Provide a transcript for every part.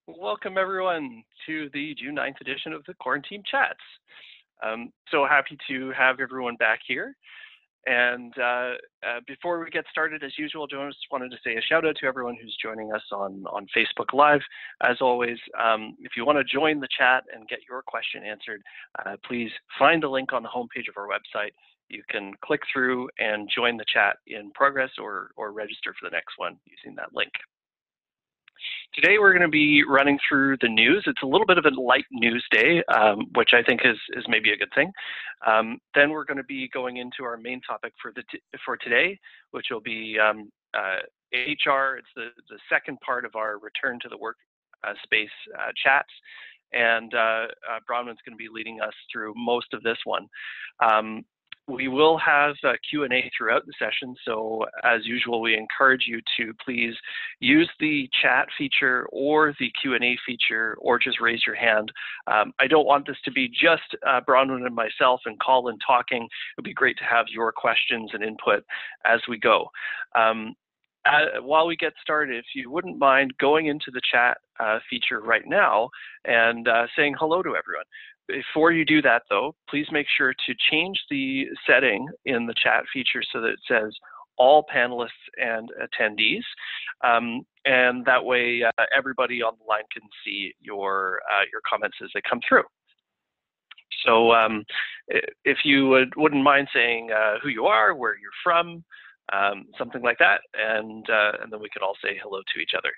Welcome everyone to the June 9th edition of the Quarantine Chats. So happy to have everyone back here. And before we get started, as usual, I just wanted to say a shout out to everyone who's joining us on Facebook Live. As always, if you want to join the chat and get your question answered, please find the link on the homepage of our website. You can click through and join the chat in progress or register for the next one using that link. Today we're going to be running through the news. It's a little bit of a light news day, which I think is maybe a good thing. Then we're going to be going into our main topic for today, which will be HR. It's the second part of our return to the workspace chats, and Bronwen's going to be leading us through most of this one. We will have Q&A throughout the session, so as usual, we encourage you to please use the chat feature or the Q&A feature, or just raise your hand. I don't want this to be just Bronwen and myself and Colin talking. It would be great to have your questions and input as we go. While we get started, if you wouldn't mind going into the chat feature right now and saying hello to everyone. Before you do that, though, please make sure to change the setting in the chat feature so that it says all panelists and attendees, and that way everybody on the line can see your comments as they come through. So if you wouldn't mind saying who you are, where you're from, something like that, and then we can all say hello to each other.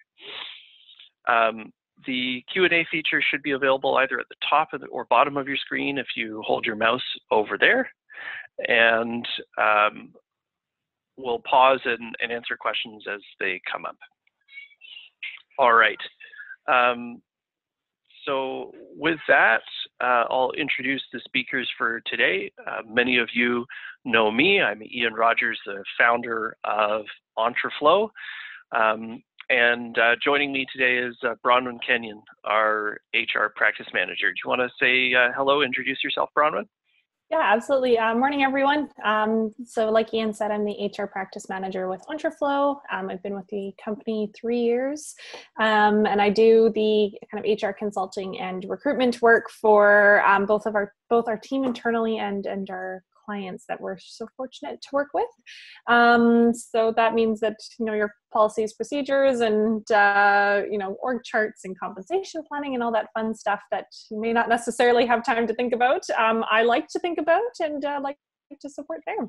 The Q&A feature should be available either at the top or bottom of your screen if you hold your mouse over there. And we'll pause and answer questions as they come up. All right. So with that, I'll introduce the speakers for today. Many of you know me. I'm Ian Rogers, the founder of Entreflow. And joining me today is Bronwen Kenyon, our HR practice manager. Do you want to say hello, introduce yourself, Bronwen? Yeah, absolutely. Morning, everyone. So like Ian said, I'm the HR practice manager with Untitled. I've been with the company 3 years, and I do the kind of HR consulting and recruitment work for both our team internally and our clients that we're so fortunate to work with. So that means that, your policies, procedures, and, org charts and compensation planning and all that fun stuff that you may not necessarily have time to think about. I like to think about and like to support there.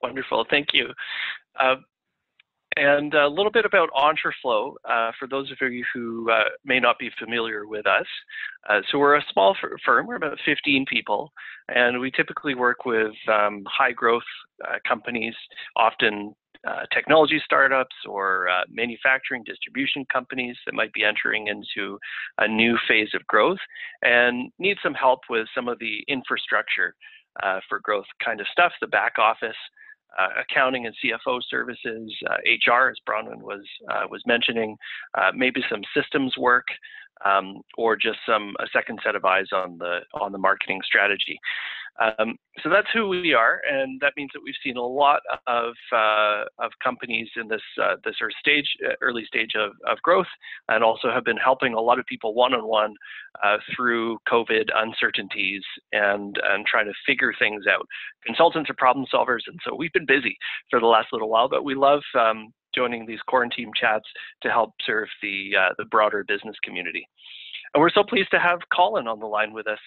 Wonderful, thank you. And a little bit about Entreflow, for those of you who may not be familiar with us. So we're a small firm, we're about 15 people, and we typically work with high growth companies, often technology startups or manufacturing distribution companies that might be entering into a new phase of growth and need some help with some of the infrastructure for growth kind of stuff, the back office, accounting and CFO services, HR, as Bronwen was mentioning, maybe some systems work, or just a second set of eyes on the marketing strategy. So that's who we are, and that means that we've seen a lot of companies in this early stage of growth, and also have been helping a lot of people one-on-one through COVID uncertainties and trying to figure things out. Consultants are problem solvers, and so we've been busy for the last little while, but we love joining these quarantine chats to help serve the broader business community. And we're so pleased to have Colin on the line with us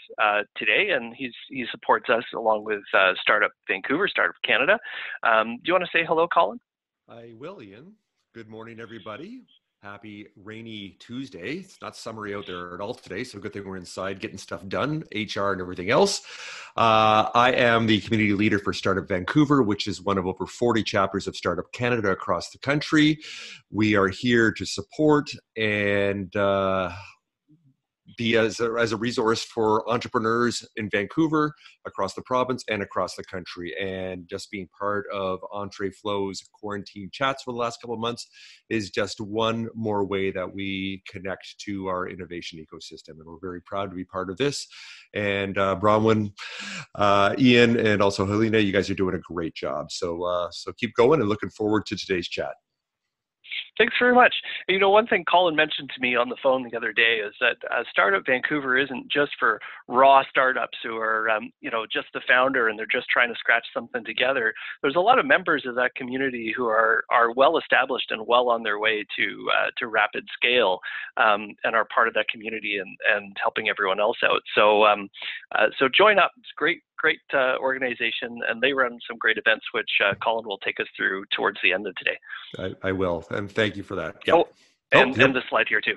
today, and he supports us along with Startup Vancouver, Startup Canada. Do you want to say hello, Colin? I will, Ian. Good morning, everybody. Happy rainy Tuesday. It's not summery out there at all today, so good thing we're inside getting stuff done, HR and everything else. I am the community leader for Startup Vancouver, which is one of over 40 chapters of Startup Canada across the country. We are here to support and be as a resource for entrepreneurs in Vancouver, across the province, and across the country. And just being part of Entreflow's quarantine chats for the last couple of months is just one more way that we connect to our innovation ecosystem. And we're very proud to be part of this. And Bronwen, Ian, and also Helena, you guys are doing a great job. So keep going, and looking forward to today's chat. Thanks very much. You know, one thing Colin mentioned to me on the phone the other day is that Startup Vancouver isn't just for raw startups who are, you know, just the founder and they're just trying to scratch something together. There's a lot of members of that community who are well established and well on their way to rapid scale, and are part of that community and helping everyone else out. So so join up. It's great organization, and they run some great events, which Colin will take us through towards the end of today. I will, and thank you for that. Yeah. Oh, and the slide here too.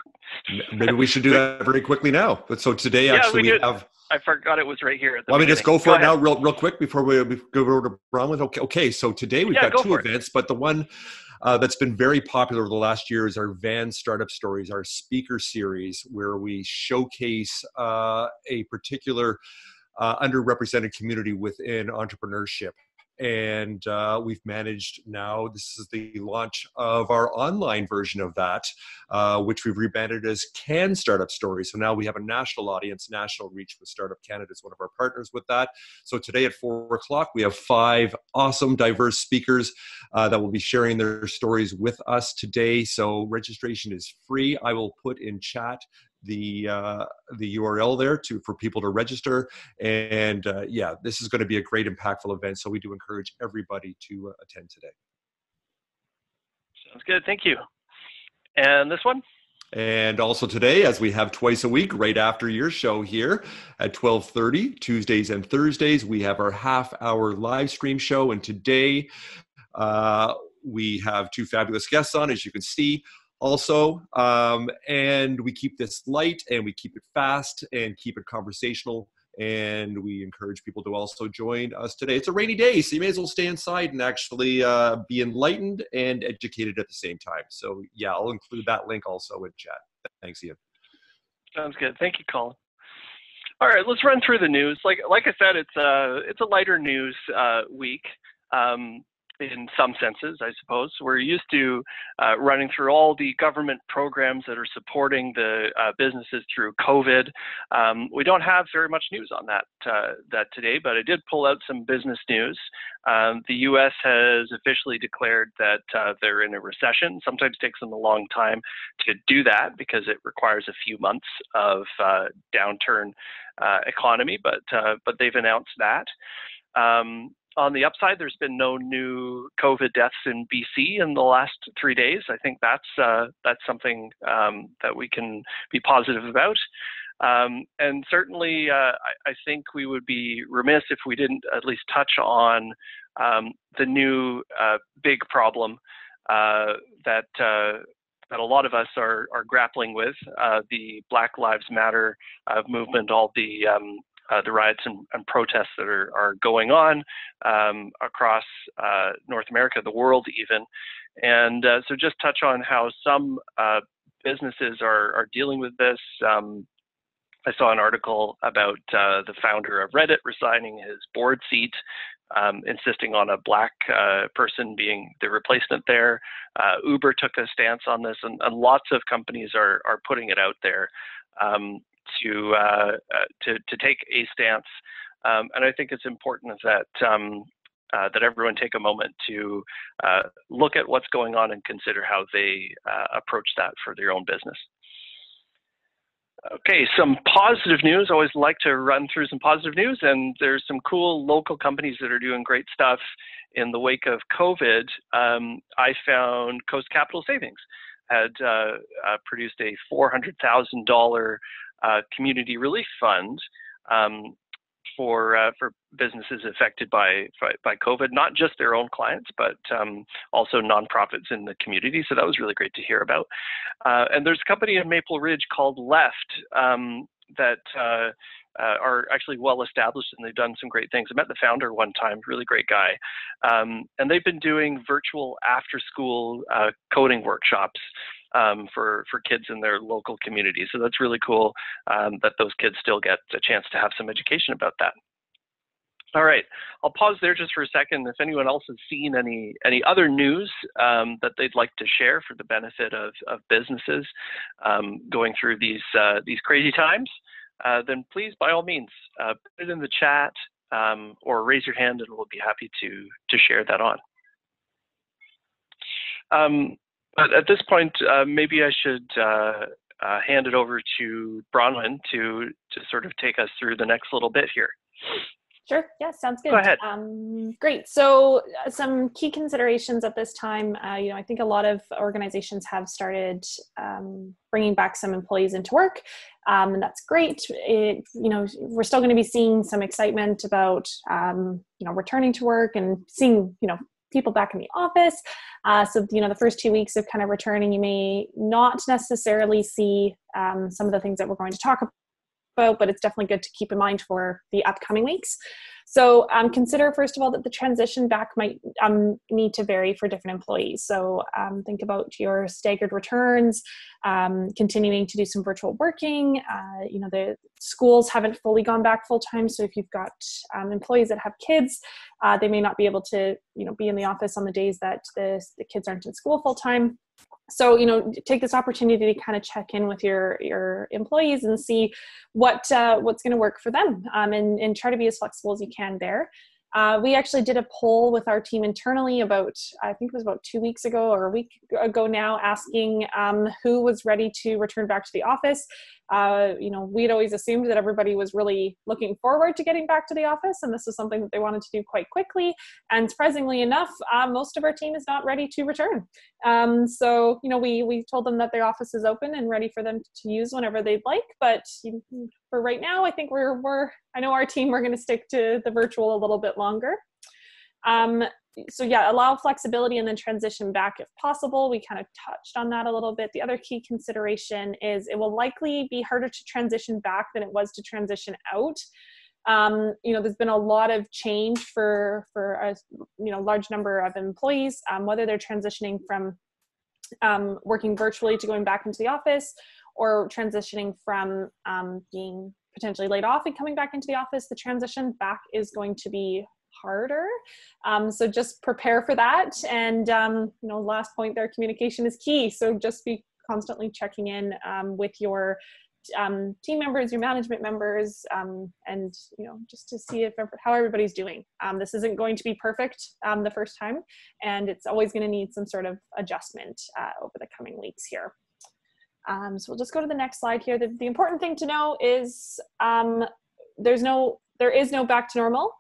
Maybe we should do that very quickly now. But so today, actually, we have. I forgot it was right here at the Let me beginning. just go for it now, real quick, before we go over to Bronwen. Okay. So today we've got two events, but the one that's been very popular over the last year is our Van Startup Stories, our speaker series, where we showcase a particular underrepresented community within entrepreneurship. And we've managed now, this is the launch of our online version of that, which we've rebranded as Can Startup Stories. So now we have a national audience, national reach with Startup Canada is one of our partners with that. So today at 4 o'clock, we have 5 awesome, diverse speakers that will be sharing their stories with us today. So registration is free. I will put in chat the URL there for people to register, and yeah, this is going to be a great impactful event, so we do encourage everybody to attend today. Sounds good. Thank you. And this one? And also today, as we have twice a week, right after your show here at 12:30, Tuesdays and Thursdays, we have our half-hour live stream show, and today we have 2 fabulous guests on, as you can see. Also, and we keep this light and we keep it fast and keep it conversational, and we encourage people to also join us today. It's a rainy day, so you may as well stay inside and actually be enlightened and educated at the same time. So yeah, I'll include that link also in chat. Thanks, Ian. Sounds good. Thank you, Colin. All right, let's run through the news. Like I said, it's a lighter news week. In some senses, I suppose. We're used to running through all the government programs that are supporting the businesses through COVID. We don't have very much news on that today, but I did pull out some business news. The U.S. has officially declared that they're in a recession. Sometimes it takes them a long time to do that because it requires a few months of downturn economy, but they've announced that. On the upside, there's been no new COVID deaths in BC in the last 3 days. I think that's something that we can be positive about. And certainly, I think we would be remiss if we didn't at least touch on the new big problem that a lot of us are grappling with, the Black Lives Matter movement, all the riots and protests that are going on across North America, the world even. And so just touch on how some businesses are dealing with this. I saw an article about the founder of Reddit resigning his board seat, insisting on a Black person being the replacement there. Uber took a stance on this, and lots of companies are putting it out there. To take a stance, and I think it's important that that everyone take a moment to look at what's going on and consider how they approach that for their own business. Okay, some positive news. I always like to run through some positive news, and there's some cool local companies that are doing great stuff in the wake of COVID. I found Coast Capital Savings had produced a $400,000 community relief fund for businesses affected by COVID, not just their own clients, but also nonprofits in the community. So that was really great to hear about. And there's a company in Maple Ridge called Left that are actually well established, and they've done some great things. I met the founder one time, really great guy. And they've been doing virtual after-school coding workshops for kids in their local community. So that's really cool that those kids still get a chance to have some education about that. All right, I'll pause there just for a second. If anyone else has seen any other news that they'd like to share for the benefit of businesses going through these crazy times, then please, by all means, put it in the chat or raise your hand, and we'll be happy to share that on. But at this point, maybe I should hand it over to Bronwen to sort of take us through the next little bit here. Sure. Yeah, sounds good. Go ahead. Great. So some key considerations at this time, I think a lot of organizations have started bringing back some employees into work, and that's great. We're still going to be seeing some excitement about, returning to work and seeing, people back in the office. So, the first 2 weeks of kind of returning, you may not necessarily see some of the things that we're going to talk about, but it's definitely good to keep in mind for the upcoming weeks. So consider, first of all, that the transition back might need to vary for different employees. So think about your staggered returns, continuing to do some virtual working. The schools haven't fully gone back full time. So if you've got employees that have kids, they may not be able to, be in the office on the days that the kids aren't in school full time. So, take this opportunity to kind of check in with your employees and see what's going to work for them, and try to be as flexible as you can there. We actually did a poll with our team internally about 2 weeks ago or a week ago now, asking who was ready to return back to the office. We'd always assumed that everybody was really looking forward to getting back to the office, and this is something that they wanted to do quite quickly. And surprisingly enough, most of our team is not ready to return. So, we told them that their office is open and ready for them to use whenever they'd like. But for right now, I think I know our team, we're going to stick to the virtual a little bit longer. So yeah, allow flexibility and then transition back if possible. We kind of touched on that a little bit. The other key consideration is it will likely be harder to transition back than it was to transition out. There's been a lot of change for a large number of employees, whether they're transitioning from working virtually to going back into the office, or transitioning from being potentially laid off and coming back into the office. The transition back is going to be harder. So just prepare for that. And, last point there, communication is key. So just be constantly checking in with your team members, your management members, and, just to see how everybody's doing. This isn't going to be perfect the first time, and it's always going to need some sort of adjustment over the coming weeks here. So we'll just go to the next slide here. The important thing to know is there is no back to normal.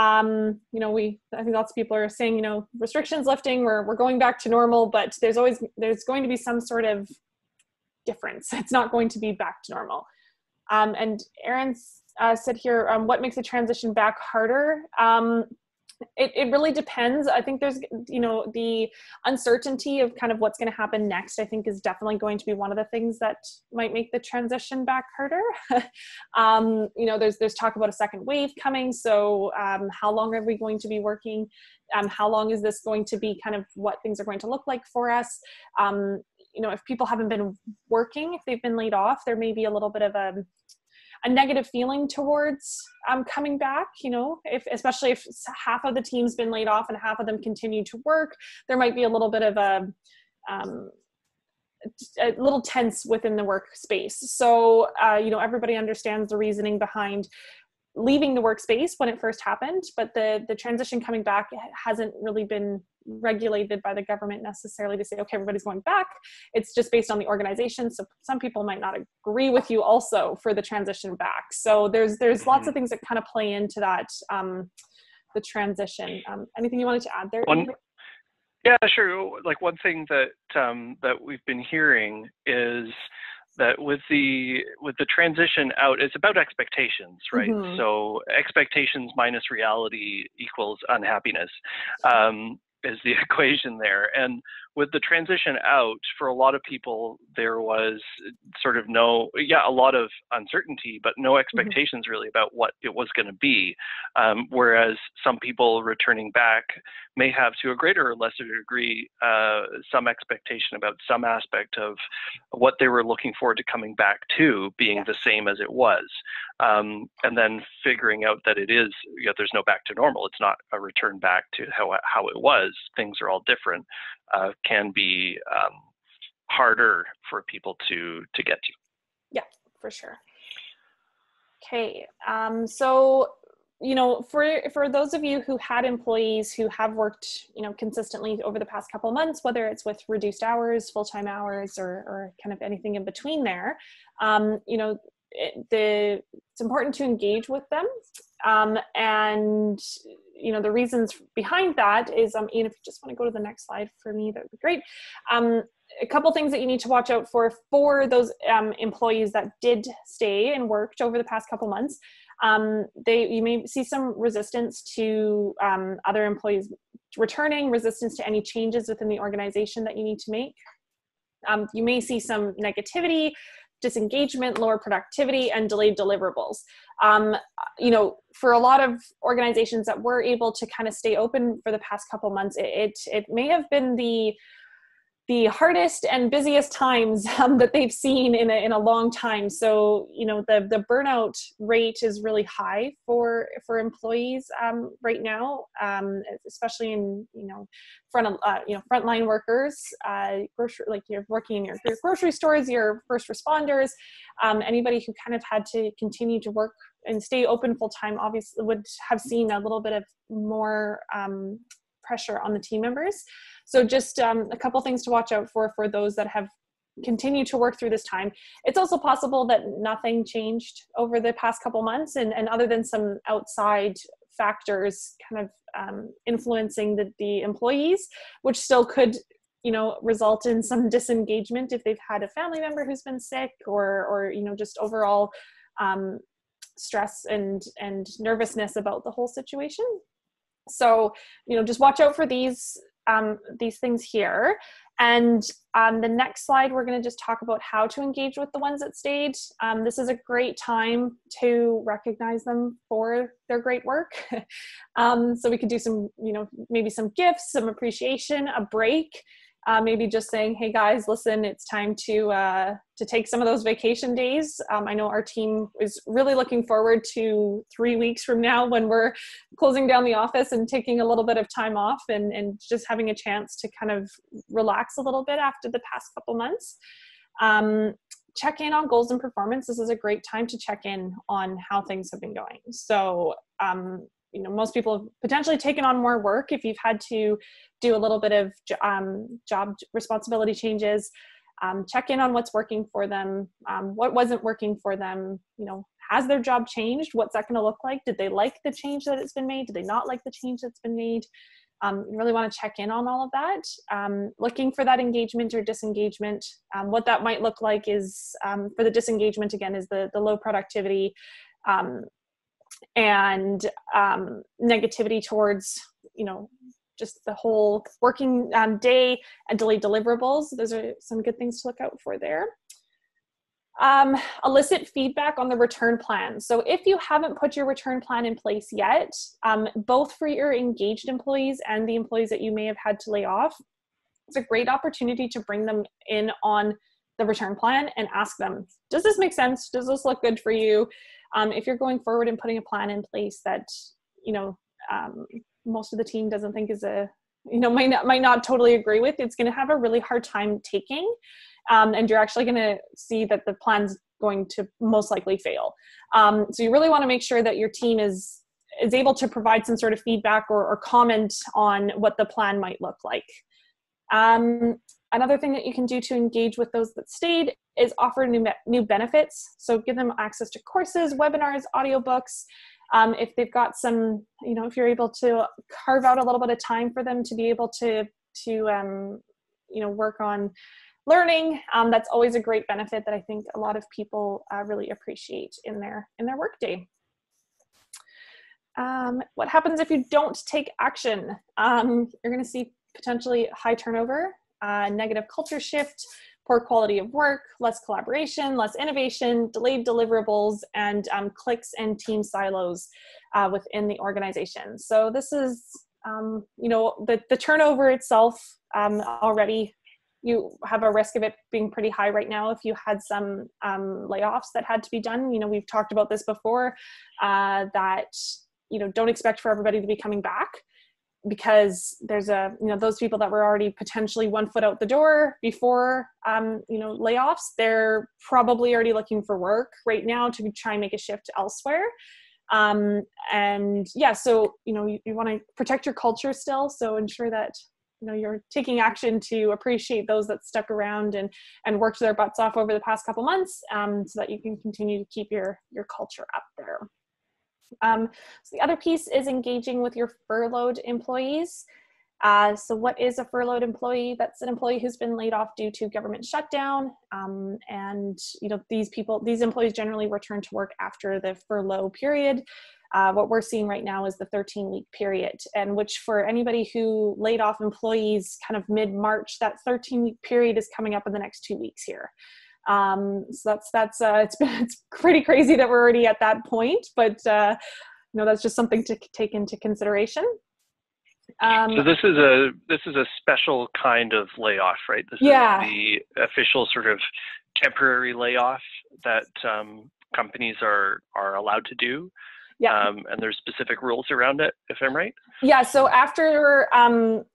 I think lots of people are saying, restrictions lifting, we're going back to normal, but there's going to be some sort of difference. It's not going to be back to normal. And Aaron said here, what makes a transition back harder? It really depends. I think there's, the uncertainty of kind of what's going to happen next, I think is definitely going to be one of the things that might make the transition back harder. There's talk about a second wave coming. So how long are we going to be working? How long is this going to be kind of what things are going to look like for us? If people haven't been working, if they've been laid off, there may be a little bit of a negative feeling towards coming back, especially if half of the team's been laid off and half of them continue to work, there might be a little bit of a little tense within the workspace. So, everybody understands the reasoning behind leaving the workspace when it first happened, but the transition coming back hasn't really been regulated by the government necessarily to say, okay, everybody's going back. It's just based on the organization. So some people might not agree with you also for the transition back. So there's lots of things that kind of play into that, the transition. Anything you wanted to add there? Yeah, sure. Like one thing that we've been hearing is that with the transition out, it's about expectations, right? Mm-hmm. So expectations minus reality equals unhappiness is the equation there. And with the transition out, for a lot of people, there was sort of a lot of uncertainty, but no expectations really about what it was going to be. Whereas some people returning back may have, to a greater or lesser degree, some expectation about some aspect of what they were looking forward to coming back to being the same as it was. And then figuring out that there's no back to normal. It's not a return back to how it was. Things are all different. Can be harder for people to get to. Yeah, for sure. Okay, so for those of you who had employees who have worked, consistently over the past couple of months, whether it's with reduced hours, full-time hours, or kind of anything in between there, it's important to engage with them. And the reasons behind that is, Ian, if you just want to go to the next slide for me, that would be great. A couple things that you need to watch out for those employees that did stay and worked over the past couple months. You may see some resistance to other employees returning, resistance to any changes within the organization that you need to make. You may see some negativity, disengagement, lower productivity, and delayed deliverables. For a lot of organizations that were able to kind of stay open for the past couple months, it may have been the hardest and busiest times that they've seen in a long time. So, the burnout rate is really high for employees right now, especially in, frontline workers, like you're working in your grocery stores, your first responders, anybody who kind of had to continue to work and stay open full time, obviously would have seen a little bit of more pressure on the team members. So just a couple things to watch out for those that have continued to work through this time. It's also possible that nothing changed over the past couple months, and other than some outside factors kind of influencing the employees, which still could result in some disengagement if they've had a family member who's been sick, or just overall stress and nervousness about the whole situation. So, just watch out for these things here. And the next slide, we're going to just talk about how to engage with the ones that stayed. This is a great time to recognize them for their great work. So we could do some, maybe some gifts, some appreciation, a break. Maybe just saying, hey guys, listen, it's time to take some of those vacation days. I know our team is really looking forward to 3 weeks from now when we're closing down the office and taking a little bit of time off and just having a chance to kind of relax a little bit after the past couple months. Check in on goals and performance. This is a great time to check in on how things have been going. So, most people have potentially taken on more work. If you've had to do a little bit of job responsibility changes, check in on what's working for them, what wasn't working for them. Has their job changed? What's that going to look like? Did they like the change that it's been made? Did they not like the change that's been made? You really want to check in on all of that. Looking for that engagement or disengagement. What that might look like is, for the disengagement, again, is the low productivity, and negativity towards, just the whole working day, and delayed deliverables. Those are some good things to look out for there. Elicit feedback on the return plan. So if you haven't put your return plan in place yet, both for your engaged employees and the employees that you may have had to lay off, it's a great opportunity to bring them in on the return plan and ask them, does this make sense? Does this look good for you? If you're going forward and putting a plan in place that, most of the team doesn't think is might not totally agree with, it's going to have a really hard time taking. And you're actually going to see that the plan's going to most likely fail. So you really want to make sure that your team is able to provide some sort of feedback or comment on what the plan might look like. Another thing that you can do to engage with those that stayed is offer new benefits. So give them access to courses, webinars, audiobooks. If they've got some, if you're able to carve out a little bit of time for them to be able to work on learning, that's always a great benefit that I think a lot of people really appreciate in their workday. What happens if you don't take action? You're going to see potentially high turnover, negative culture shift, poor quality of work, less collaboration, less innovation, delayed deliverables, and cliques and team silos within the organization. So this is, the turnover itself already, you have a risk of it being pretty high right now if you had some layoffs that had to be done. We've talked about this before, that, don't expect for everybody to be coming back, because there's those people that were already potentially 1 foot out the door before, layoffs, they're probably already looking for work right now to try and make a shift elsewhere. And yeah, so, you want to protect your culture still. So ensure that, you're taking action to appreciate those that stuck around and worked their butts off over the past couple months, so that you can continue to keep your culture up there. So the other piece is engaging with your furloughed employees. So what is a furloughed employee? That's an employee who's been laid off due to government shutdown. And these employees generally return to work after the furlough period. What we're seeing right now is the 13-week period, and which for anybody who laid off employees kind of mid-March, that 13-week period is coming up in the next 2 weeks here. So it's pretty crazy that we're already at that point, but that's just something to take into consideration. So this is a special kind of layoff, right? This is the official sort of temporary layoff that companies are allowed to do. Yeah. And there's specific rules around it, if I'm right? Yeah, so after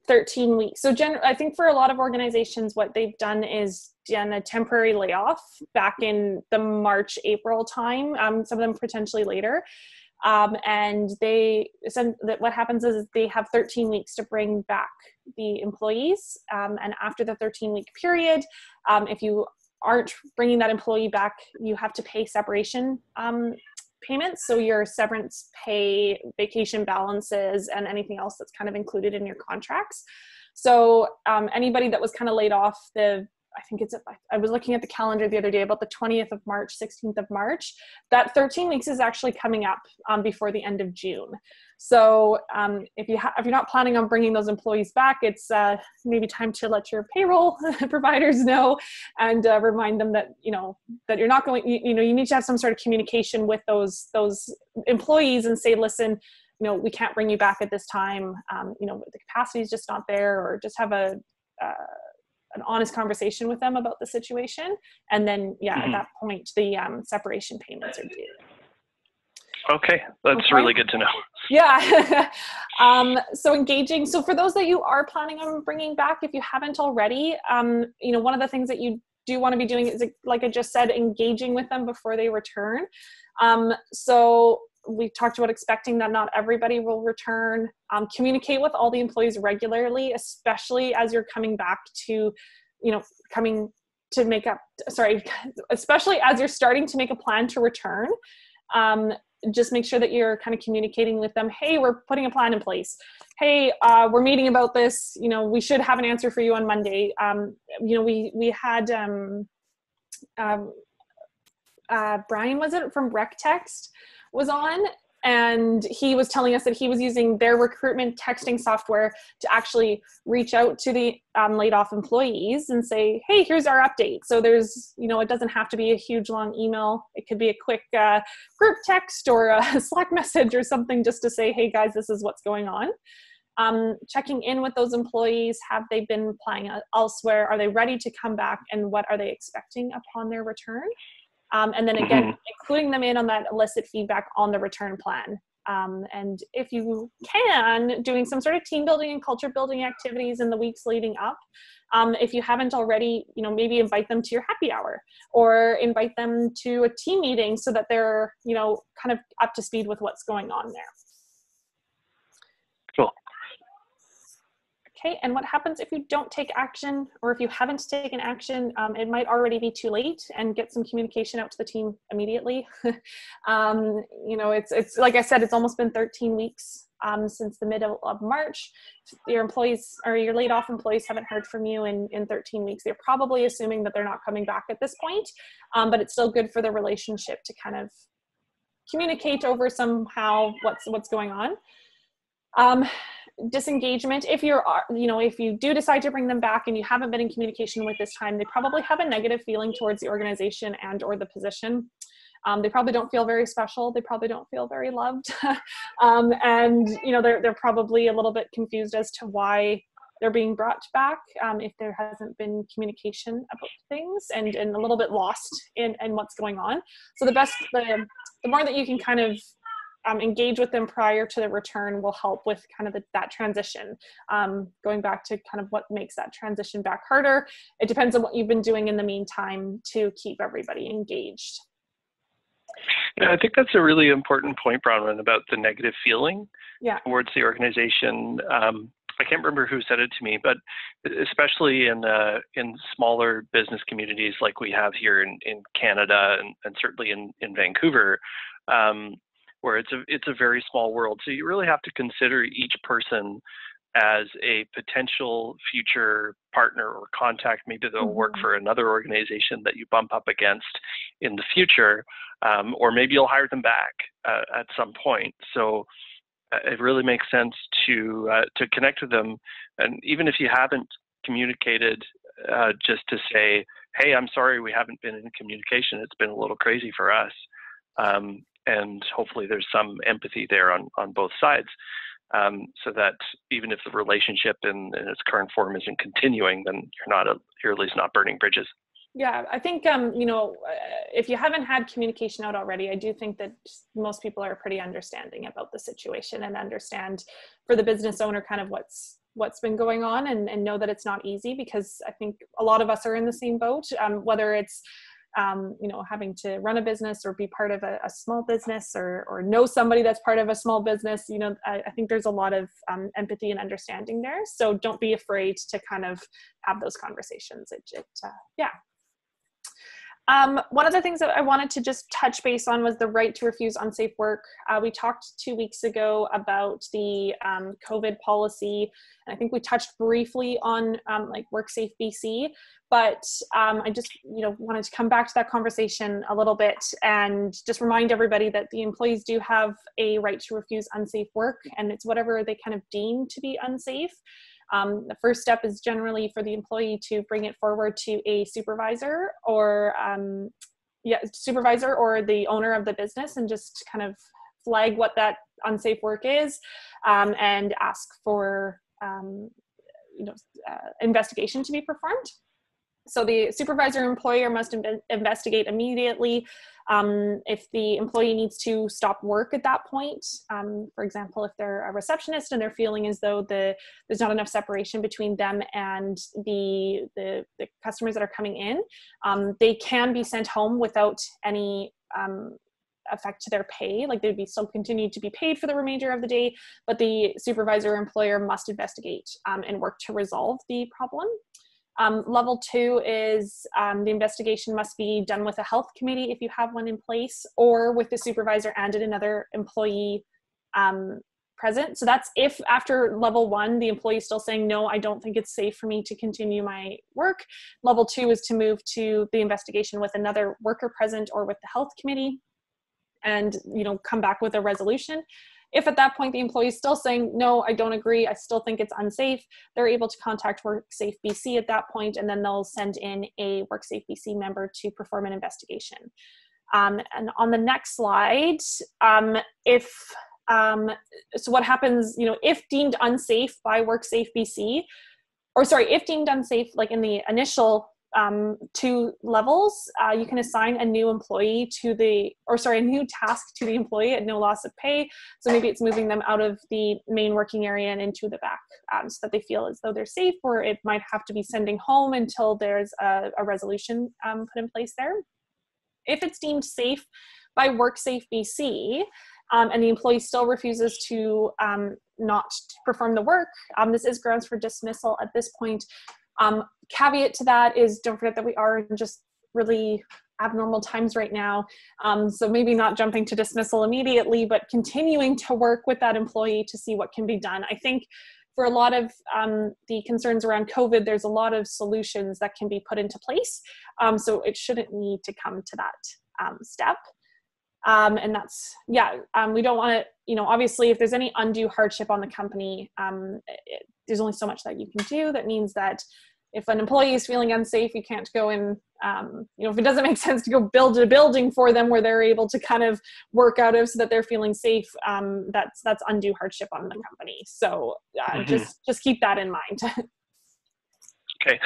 13 weeks. So I think for a lot of organizations, what they've done is done a temporary layoff back in the March, April time, some of them potentially later. And what happens is they have 13 weeks to bring back the employees. And after the 13-week period, if you aren't bringing that employee back, you have to pay separation payments. So your severance pay, vacation balances, and anything else that's kind of included in your contracts. So anybody that was kind of laid off I was looking at the calendar the other day about the 20th of March, 16th of March, that 13 weeks is actually coming up before the end of June. So if you're not planning on bringing those employees back, it's maybe time to let your payroll providers know and remind them that, that you're not going, you need to have some sort of communication with those employees and say, listen, we can't bring you back at this time. The capacity is just not there, or just have an honest conversation with them about the situation. And then, at that point, the separation payments are due. Okay, that's really good to know. Yeah. So engaging. So for those that you are planning on bringing back, if you haven't already, one of the things that you do want to be doing is, like I just said, engaging with them before they return. So we talked about expecting that not everybody will return. Communicate with all the employees regularly, especially as you're coming back to, especially as you're starting to make a plan to return. Just make sure that you're kind of communicating with them. Hey, we're putting a plan in place. Hey, we're meeting about this. We should have an answer for you on Monday. We had Brian, was it, from RecText, was on, and he was telling us that he was using their recruitment texting software to actually reach out to the laid off employees and say, hey, here's our update. So there's, it doesn't have to be a huge long email. It could be a quick group text or a Slack message or something, just to say, hey guys, this is what's going on. Checking in with those employees. Have they been applying elsewhere? Are they ready to come back? And what are they expecting upon their return? And then again, including them in on that elicit feedback on the return plan. And if you can, doing some sort of team building and culture building activities in the weeks leading up. If you haven't already, maybe invite them to your happy hour or invite them to a team meeting so that they're, kind of up to speed with what's going on there. Cool. Okay, and what happens if you don't take action, or if you haven't taken action? It might already be too late, and get some communication out to the team immediately. It's like I said, it's almost been 13 weeks since the middle of March. Your employees or your laid off employees haven't heard from you in 13 weeks. They're probably assuming that they're not coming back at this point, but it's still good for the relationship to kind of communicate over somehow what's going on. Disengagement. If you do decide to bring them back and you haven't been in communication with this time, they probably have a negative feeling towards the organization and or the position. They probably don't feel very special. They probably don't feel very loved. And they're probably a little bit confused as to why they're being brought back, if there hasn't been communication about things, and a little bit lost in what's going on. So the more that you can kind of engage with them prior to the return will help with kind of that transition. Going back to kind of what makes that transition back harder, it depends on what you've been doing in the meantime to keep everybody engaged. Yeah, I think that's a really important point, Bronwen, about the negative feeling towards the organization. I can't remember who said it to me, but especially in smaller business communities like we have here in Canada and certainly in Vancouver, where it's a very small world. So you really have to consider each person as a potential future partner or contact. Maybe they'll work for another organization that you bump up against in the future, or maybe you'll hire them back at some point. So it really makes sense to connect with them, and even if you haven't communicated, just to say, "Hey, I'm sorry we haven't been in communication. It's been a little crazy for us," and hopefully there's some empathy there on both sides. So that even if the relationship in its current form isn't continuing, then you're at least not burning bridges. Yeah, I think, if you haven't had communication out already, I do think that most people are pretty understanding about the situation and understand for the business owner kind of what's been going on, and know that it's not easy, because I think a lot of us are in the same boat, whether it's having to run a business or be part of a small business, or know somebody that's part of a small business. I think there's a lot of empathy and understanding there. So don't be afraid to kind of have those conversations. One of the things that I wanted to just touch base on was the right to refuse unsafe work. We talked 2 weeks ago about the COVID policy, and I think we touched briefly on Workspace BC, but I just wanted to come back to that conversation a little bit and just remind everybody that the employees do have a right to refuse unsafe work, and it's whatever they kind of deem to be unsafe. The first step is generally for the employee to bring it forward to a supervisor or the owner of the business, and just kind of flag what that unsafe work is, and ask for investigation to be performed. So the supervisor employer must investigate immediately. If the employee needs to stop work at that point, for example, if they're a receptionist and they're feeling as though there's not enough separation between them and the customers that are coming in, they can be sent home without any effect to their pay. Like, they'd be still continue to be paid for the remainder of the day, but the supervisor employer must investigate and work to resolve the problem. Level 2 is the investigation must be done with a health committee if you have one in place, or with the supervisor and another employee present. So that's if after level 1, the employee is still saying, no, I don't think it's safe for me to continue my work. Level 2 is to move to the investigation with another worker present or with the health committee, and come back with a resolution. If at that point the employee is still saying, no, I don't agree, I still think it's unsafe, they're able to contact Workspace BC at that point, and then they'll send in a Workspace BC member to perform an investigation. And on the next slide, so what happens, if deemed unsafe by Workspace BC, if deemed unsafe, like in the initial 2 levels, you can assign a new employee a new task to the employee at no loss of pay. So maybe it's moving them out of the main working area and into the back, so that they feel as though they're safe, or it might have to be sending home until there's a resolution put in place there. If it's deemed safe by Workspace BC, and the employee still refuses to not perform the work, this is grounds for dismissal at this point. Caveat to that is, don't forget that we are in just really abnormal times right now. So maybe not jumping to dismissal immediately, but continuing to work with that employee to see what can be done. I think for a lot of the concerns around COVID, there's a lot of solutions that can be put into place. So it shouldn't need to come to that step. And that's, we don't want to, obviously if there's any undue hardship on the company, there's only so much that you can do. That means that if an employee is feeling unsafe, you can't go in, if it doesn't make sense to go build a building for them where they're able to kind of work out of so that they're feeling safe, that's undue hardship on the company. So just keep that in mind. Okay,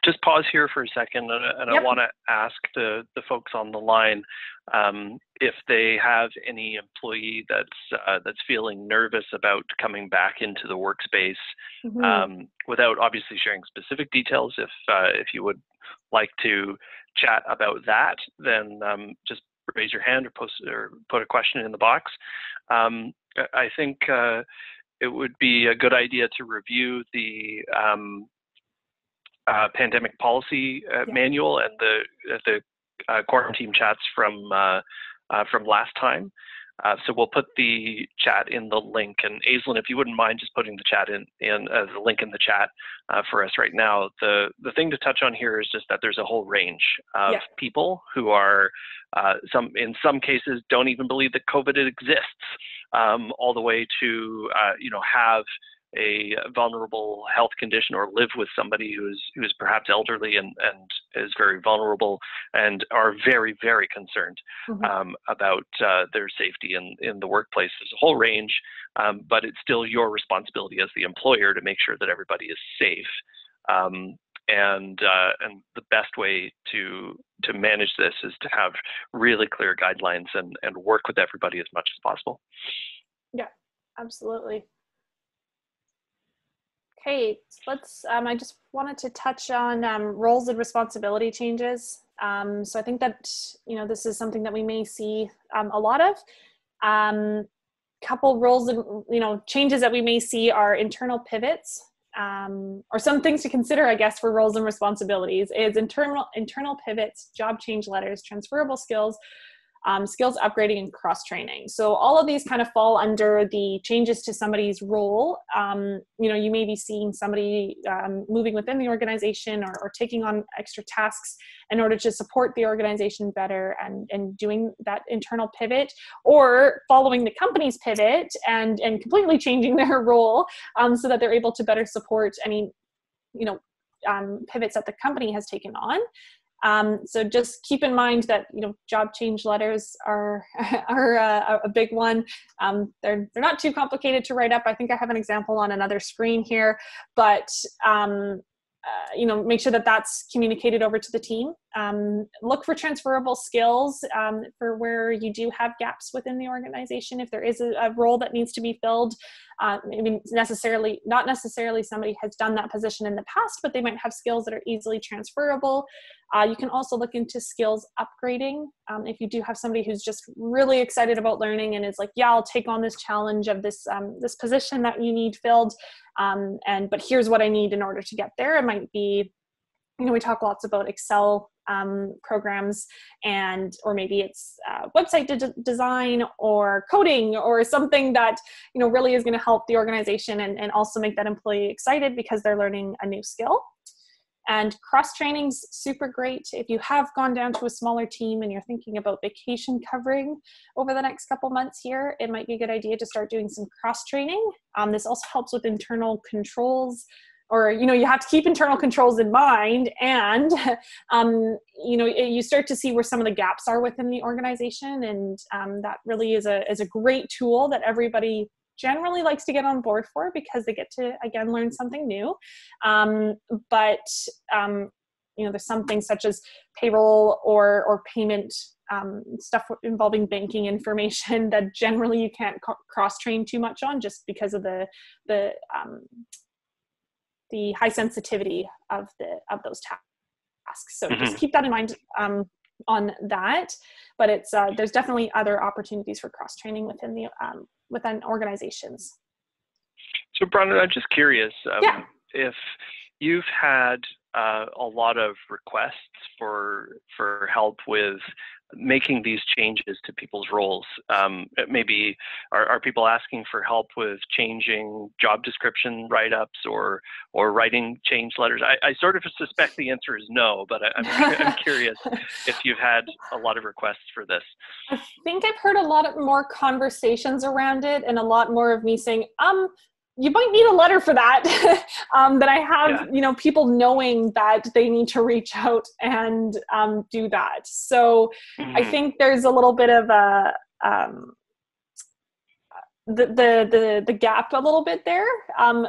just pause here for a second, and I want to ask the folks on the line if they have any employee that's feeling nervous about coming back into the workspace, without obviously sharing specific details. If you would like to chat about that, then just raise your hand or post or put a question in the box. I think it would be a good idea to review the pandemic policy manual and the quarantine chats from last time. So we'll put the chat in the link. And Aislinn, if you wouldn't mind just putting the chat in the link in the chat for us right now. The thing to touch on here is just that there's a whole range of people who are in some cases don't even believe that COVID exists, all the way to have a vulnerable health condition or live with somebody who's perhaps elderly and is very vulnerable and are very, very concerned about their safety in the workplace. There's a whole range, but it's still your responsibility as the employer to make sure that everybody is safe. And the best way to manage this is to have really clear guidelines and work with everybody as much as possible. Yeah, absolutely. Okay, let's, I just wanted to touch on roles and responsibility changes. So I think that, this is something that we may see a lot of. Couple roles and, changes that we may see are internal pivots, or some things to consider, I guess, for roles and responsibilities is internal pivots, job change letters, transferable skills, skills upgrading, and cross-training. So all of these kind of fall under the changes to somebody's role. You may be seeing somebody moving within the organization or taking on extra tasks in order to support the organization better and doing that internal pivot, or following the company's pivot and completely changing their role so that they're able to better support any pivots that the company has taken on. So just keep in mind that, job change letters are a big one. They're not too complicated to write up. I think I have an example on another screen here, but, make sure that that's communicated over to the team. Look for transferable skills for where you do have gaps within the organization. If there is a role that needs to be filled, maybe not necessarily somebody has done that position in the past, but they might have skills that are easily transferable. You can also look into skills upgrading. If you do have somebody who's just really excited about learning and is like, yeah, I'll take on this challenge of this position that you need filled, but here's what I need in order to get there. It might be, we talk lots about Excel programs, or maybe it's website design or coding or something that really is going to help the organization and also make that employee excited because they're learning a new skill. And cross-training's super great. If you have gone down to a smaller team and you're thinking about vacation covering over the next couple months here, it might be a good idea to start doing some cross-training. This also helps with internal controls, or, you have to keep internal controls in mind, and, you start to see where some of the gaps are within the organization. And that really is a great tool that everybody generally likes to get on board for, because they get to, again, learn something new. But there's some things such as payroll or payment stuff involving banking information that generally you can't cross-train too much on, just because of the high sensitivity of those tasks. So just keep that in mind on that. But it's there's definitely other opportunities for cross-training within organizations. So Bronwen, I'm just curious if you've had a lot of requests for help with making these changes to people's roles. Maybe are people asking for help with changing job description write-ups or writing change letters? I sort of suspect the answer is no, but I'm curious if you've had a lot of requests for this. I think I've heard a lot more conversations around it, and a lot more of me saying, you might need a letter for that, that I have, people knowing that they need to reach out and do that. So I think there's a little bit of the gap a little bit there.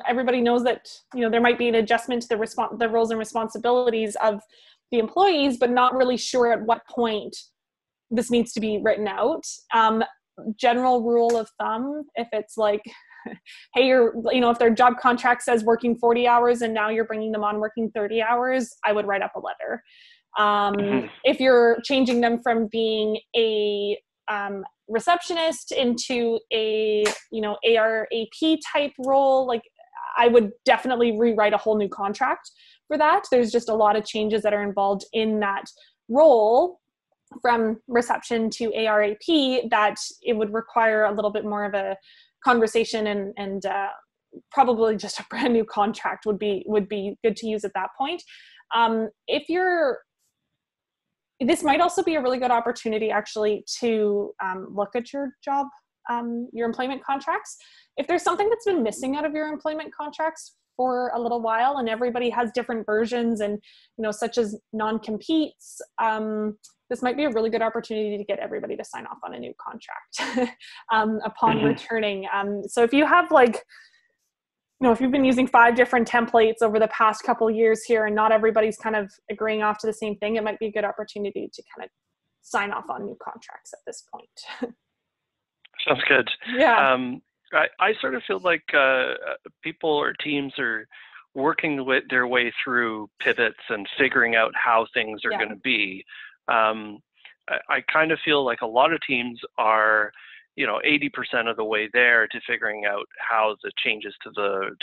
Everybody knows that, there might be an adjustment to the roles and responsibilities of the employees, but not really sure at what point this needs to be written out. General rule of thumb, if it's like, hey, if their job contract says working 40 hours and now you're bringing them on working 30 hours, I would write up a letter. If you're changing them from being a receptionist into a, ARAP type role, like I would definitely rewrite a whole new contract for that. There's just a lot of changes that are involved in that role from reception to ARAP that it would require a little bit more of a conversation, and probably just a brand new contract would be good to use at that point. This might also be a really good opportunity actually to look at your job, your employment contracts. If there's something that's been missing out of your employment contracts for a little while, and everybody has different versions, and such as non-competes, this might be a really good opportunity to get everybody to sign off on a new contract upon returning. So if you have if you've been using 5 different templates over the past couple of years here, and not everybody's kind of agreeing off to the same thing, it might be a good opportunity to kind of sign off on new contracts at this point. Sounds good. Yeah. I sort of feel like people or teams are working their way through pivots and figuring out how things are going to be. I kind of feel like a lot of teams are 80% of the way there to figuring out how the changes to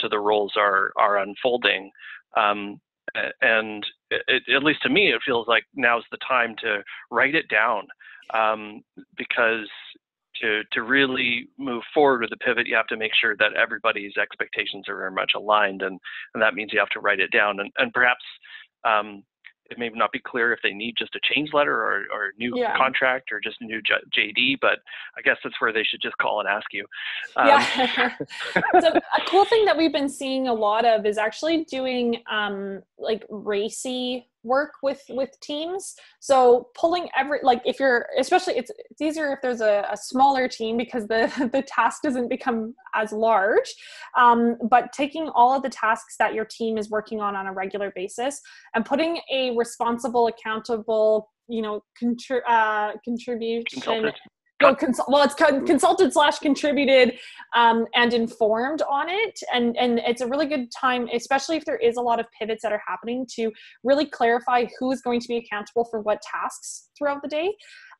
the roles are unfolding. And at least to me, it feels like now's the time to write it down, because to really move forward with the pivot, you have to make sure that everybody's expectations are very much aligned, and that means you have to write it down. And perhaps it may not be clear if they need just a change letter or a new contract or just a new JD, but I guess that's where they should just call and ask you. So a cool thing that we've been seeing a lot of is actually doing racy work with teams. So pulling if you're, especially it's easier if there's a smaller team, because the task doesn't become as large, but taking all of the tasks that your team is working on a regular basis and putting a responsible, accountable, contribution. Consultant. It's consulted / contributed and informed on it. And it's a really good time, especially if there is a lot of pivots that are happening, to really clarify who is going to be accountable for what tasks throughout the day.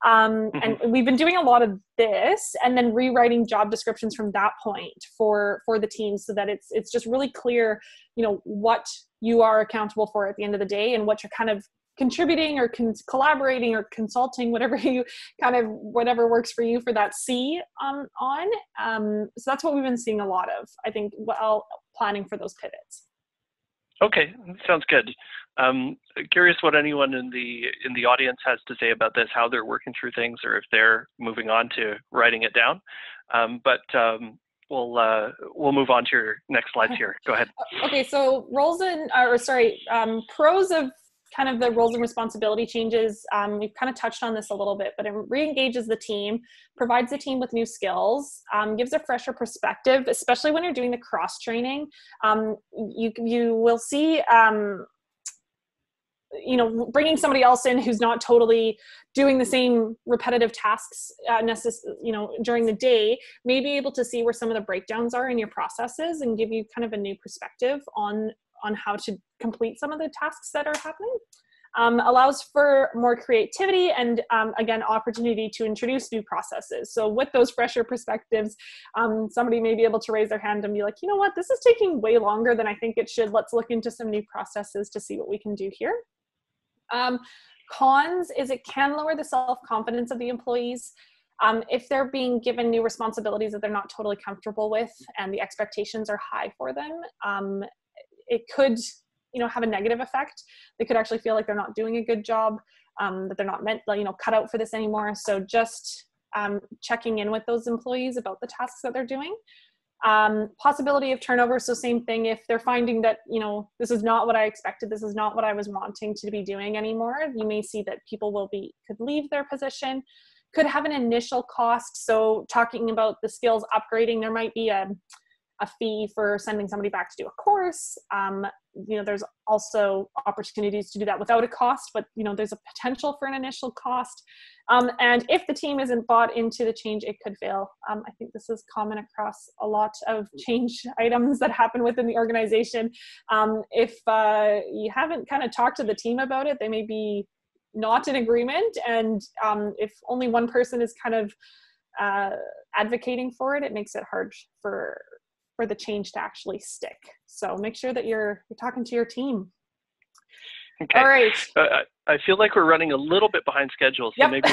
And we've been doing a lot of this, and then rewriting job descriptions from that point for the team, so that it's just really clear, what you are accountable for at the end of the day, and what you're kind of contributing or collaborating or consulting, whatever works for you for that C on. So that's what we've been seeing a lot of, I think, while planning for those pivots. Okay, sounds good. Curious what anyone in the audience has to say about this, how they're working through things, or if they're moving on to writing it down. But we'll move on to your next slides here. Go ahead. Okay, so pros of kind of the roles and responsibility changes. We've kind of touched on this a little bit, but it re-engages the team, provides the team with new skills, gives a fresher perspective, especially when you're doing the cross-training. You will see, bringing somebody else in who's not totally doing the same repetitive tasks during the day, may be able to see where some of the breakdowns are in your processes, and give you kind of a new perspective on how to complete some of the tasks that are happening. Allows for more creativity and, again, opportunity to introduce new processes. So with those fresher perspectives, somebody may be able to raise their hand and be like, you know what, this is taking way longer than I think it should. Let's look into some new processes to see what we can do here. Cons is it can lower the self-confidence of the employees. If they're being given new responsibilities that they're not totally comfortable with, and the expectations are high for them, it could, have a negative effect. They could actually feel like they're not doing a good job, that they're not meant, cut out for this anymore. So just checking in with those employees about the tasks that they're doing. Possibility of turnover. So same thing, if they're finding that, this is not what I expected, this is not what I was wanting to be doing anymore, you may see that people could leave their position, could have an initial cost. So talking about the skills upgrading, there might be a fee for sending somebody back to do a course. There's also opportunities to do that without a cost, but there's a potential for an initial cost. And if the team isn't bought into the change, it could fail. I think this is common across a lot of change items that happen within the organization. If you haven't kind of talked to the team about it, they may be not in agreement, and if only one person is kind of advocating for it, it makes it hard for the change to actually stick. So make sure that you're talking to your team. Okay. All right. I feel like we're running a little bit behind schedule, so Yep. maybe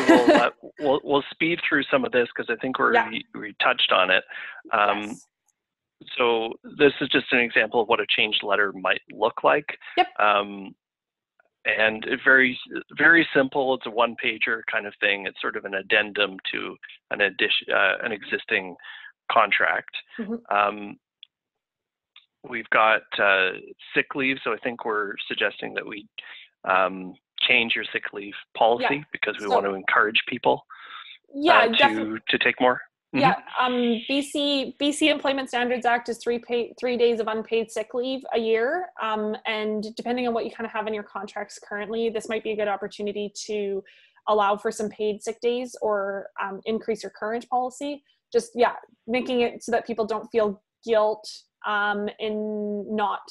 we'll speed through some of this, because I think we touched on it. Yes. So this is just an example of what a change letter might look like. Yep. And very, very simple. It's a one-pager kind of thing. It's sort of an addendum to an existing contract. Mm-hmm. We've got sick leave, so I think we're suggesting that we change your sick leave policy, because we want to encourage people to take more. Yeah, BC Employment Standards Act is 3 days of unpaid sick leave a year, and depending on what you kind of have in your contracts currently, this might be a good opportunity to allow for some paid sick days, or increase your current policy. Just making it so that people don't feel guilt in not,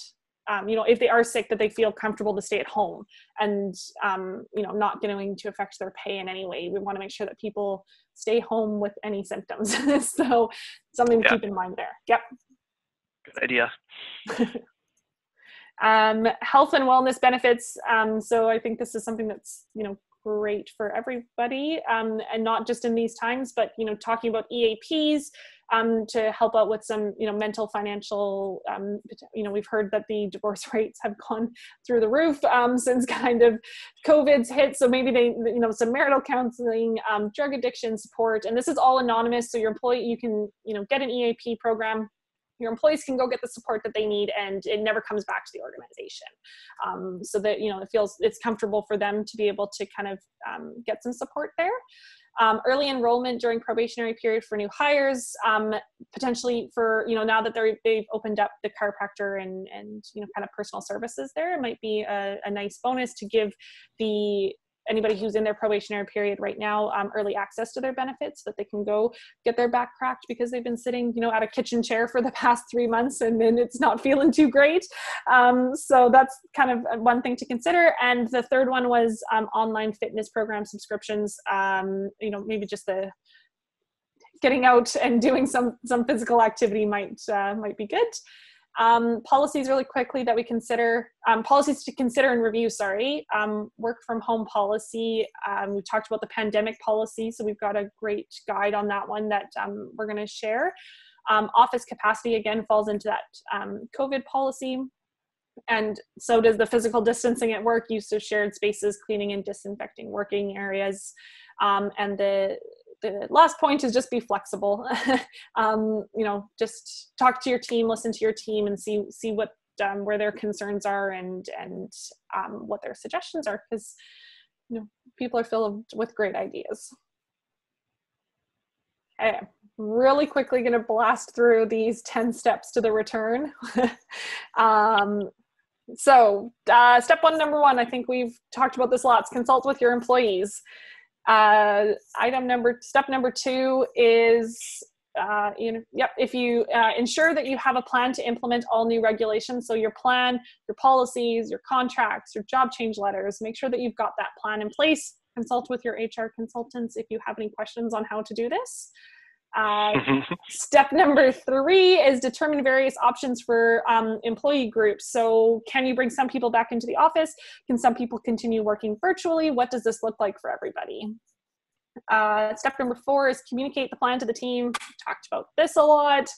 if they are sick, that they feel comfortable to stay at home, and not going to affect their pay in any way. We want to make sure that people stay home with any symptoms. So something to keep in mind there. Yep. Good idea. Health and wellness benefits. So I think this is something that's, great for everybody, and not just in these times, but, talking about EAPs, to help out with some, mental, financial, we've heard that the divorce rates have gone through the roof since kind of COVID's hit. So maybe they, some marital counseling, drug addiction support, and this is all anonymous. So your employee, you can, get an EAP program. Your employees can go get the support that they need, and it never comes back to the organization. So that, it's comfortable for them to be able to kind of get some support there. Early enrollment during probationary period for new hires, potentially for, now that they've opened up the chiropractor and kind of personal services there, it might be a nice bonus to give anybody who's in their probationary period right now early access to their benefits, so that they can go get their back cracked because they've been sitting, at a kitchen chair for the past 3 months, and then it's not feeling too great. So that's kind of one thing to consider. And the third one was online fitness program subscriptions. Maybe just the getting out and doing some physical activity might be good. Policies really quickly that we consider, policies to consider and review, work from home policy. We talked about the pandemic policy, so we've got a great guide on that one that we're going to share. Office capacity, again, falls into that COVID policy. And so does the physical distancing at work, use of shared spaces, cleaning and disinfecting working areas. And the last point is just be flexible. Just talk to your team, listen to your team, and see what where their concerns are, and what their suggestions are, because people are filled with great ideas. Okay, really quickly going to blast through these 10 steps to the return. So step number one, I think we've talked about this lots. Consult with your employees. Step number two is, if you ensure that you have a plan to implement all new regulations. So your plan, your policies, your contracts, your job change letters, make sure that you've got that plan in place. Consult with your HR consultants if you have any questions on how to do this. Step number three is determine various options for employee groups. So can you bring some people back into the office? Can some people continue working virtually? What does this look like for everybody? Step number four is communicate the plan to the team. We talked about this a lot.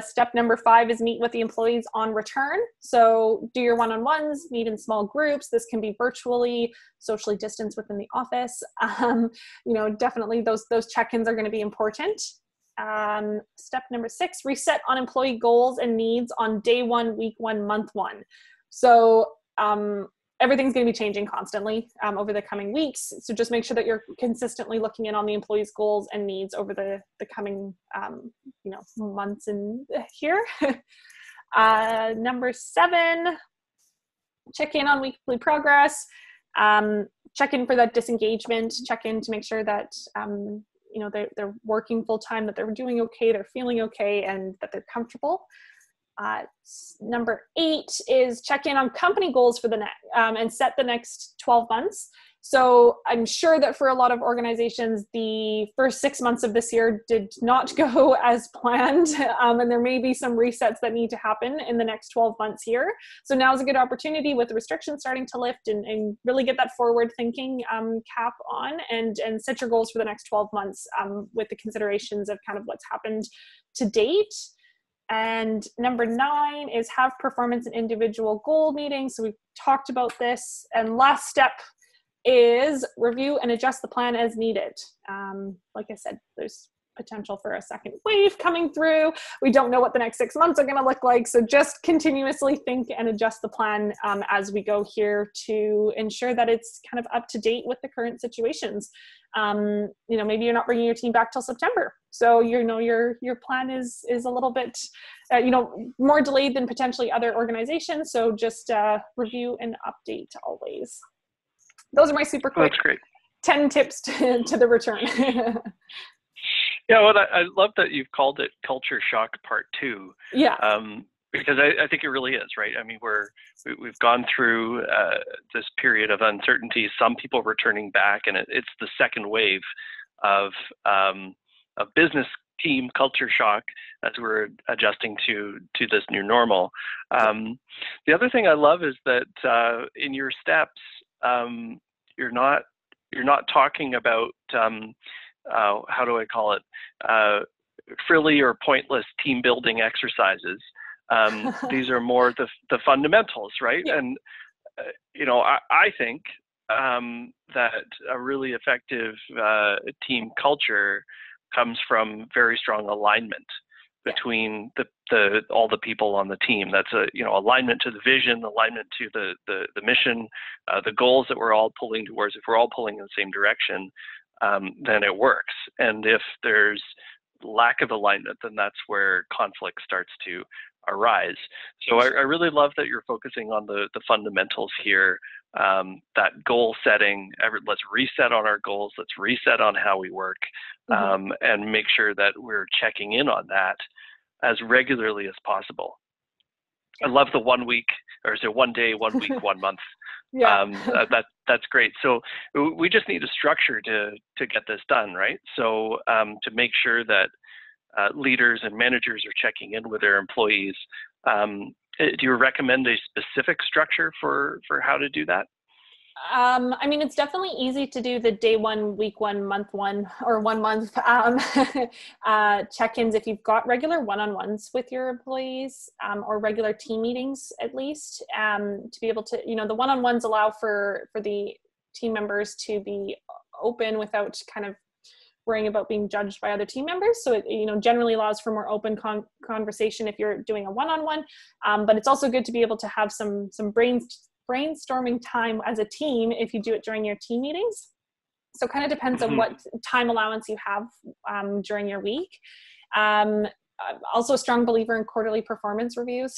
Step number five is meet with the employees on return. So do your one-on-ones, meet in small groups. This can be virtually, socially distanced within the office. Definitely those check-ins are going to be important. Step number six, reset on employee goals and needs on day one, week one, month one. So everything's going to be changing constantly over the coming weeks. So just make sure that you're consistently looking in on the employees' goals and needs over the coming, months in here. Number seven, check in on weekly progress. Check in for that disengagement. Check in to make sure that, they're working full time, that they're doing okay, they're feeling okay, and that they're comfortable. Number eight is check in on company goals for the next and set the next 12 months. So I'm sure that for a lot of organizations, the first 6 months of this year did not go as planned. And there may be some resets that need to happen in the next 12 months here. So now is a good opportunity with restrictions starting to lift and really get that forward thinking cap on and set your goals for the next 12 months with the considerations of kind of what's happened to date. And number 9 is have performance and individual goal meetings. So we've talked about this. And last step is review and adjust the plan as needed. Like I said, there's potential for a second wave coming through. We don't know what the next 6 months are going to look like. So just continuously think and adjust the plan as we go here to ensure that it's kind of up to date with the current situations. Maybe you're not bringing your team back till September. So, your plan is a little bit, more delayed than potentially other organizations. So just review and update always. Those are my super quick That's great. 10 tips to the return. Yeah, well, I love that you've called it Culture Shock Part 2. Yeah. Because I think it really is, right? I mean, we've gone through this period of uncertainty, some people returning back, and it's the second wave of business team culture shock as we're adjusting to this new normal. The other thing I love is that in your steps, you're not talking about how do I call it, frilly or pointless team building exercises. These are more the fundamentals, right? Yeah. And I think that a really effective team culture comes from very strong alignment between all the people on the team. That's alignment to the vision, alignment to the mission, the goals that we're all pulling towards. If we're all pulling in the same direction, then it works. And if there's lack of alignment, then that's where conflict starts to arise. So I really love that you're focusing on the fundamentals here, that goal setting. Let's reset on our goals. Let's reset on how we work, and make sure that we're checking in on that as regularly as possible. I love the 1 week, or is it 1 day, 1 week, 1 month? Yeah. That's great. So we just need a structure to get this done, right? So to make sure that leaders and managers are checking in with their employees. Do you recommend a specific structure for how to do that? It's definitely easy to do the day 1, week 1, month 1, or 1 month check-ins if you've got regular one-on-ones with your employees, or regular team meetings at least, to be able to, the one-on-ones allow for the team members to be open without kind of worrying about being judged by other team members. So it, generally allows for more open conversation if you're doing a one-on-one, but it's also good to be able to have some brainstorming time as a team if you do it during your team meetings. So it kind of depends on what time allowance you have during your week. Also a strong believer in quarterly performance reviews.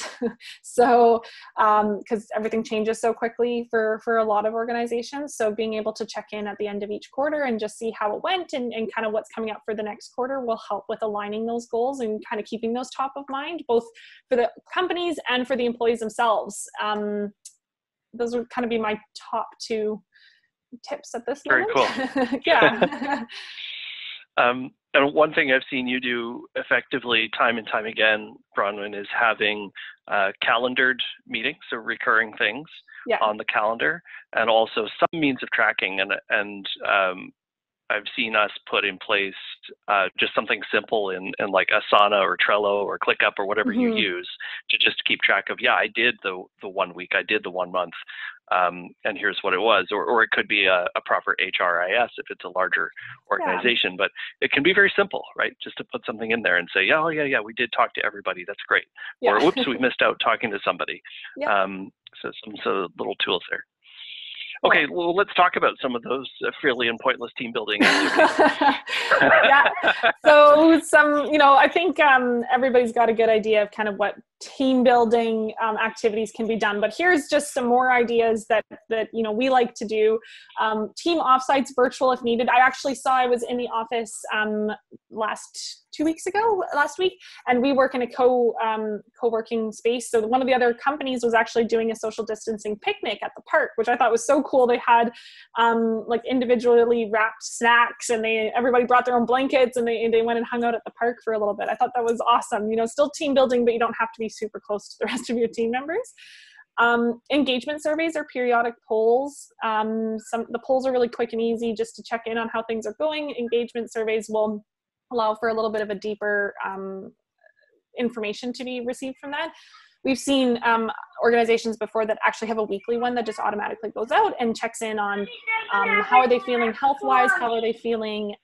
So, because everything changes so quickly for a lot of organizations. So being able to check in at the end of each quarter and just see how it went and kind of what's coming up for the next quarter will help with aligning those goals and kind of keeping those top of mind, both for the companies and for the employees themselves. Those would kind of be my top 2 tips at this moment. Very cool. Yeah. And one thing I've seen you do effectively time and time again, Bronwen, is having calendared meetings, so recurring things on the calendar, and also some means of tracking. And I've seen us put in place just something simple in like Asana or Trello or ClickUp or whatever you use to just keep track of, I did the 1 week, I did the 1 month, and here's what it was. Or it could be a proper HRIS if it's a larger organization, but it can be very simple, right? Just to put something in there and say, we did talk to everybody, that's great. Or whoops, we missed out talking to somebody. So some little tools there. Okay, well, let's talk about some of those frilly and pointless team building activities. So I think everybody's got a good idea of kind of what team building activities can be done. But here's just some more ideas that we like to do. Team offsites, virtual if needed. I was in the office last week, and we work in a co-working space. So one of the other companies was actually doing a social distancing picnic at the park, which I thought was so cool. They had like individually wrapped snacks, and everybody brought their own blankets, and they went and hung out at the park for a little bit. I thought that was awesome. Still team building, but you don't have to be super close to the rest of your team members. Engagement surveys or periodic polls. The polls are really quick and easy just to check in on how things are going. Engagement surveys will allow for a little bit of a deeper information to be received from that. We've seen organizations before that actually have a weekly one that just automatically goes out and checks in on how are they feeling health-wise, how are they feeling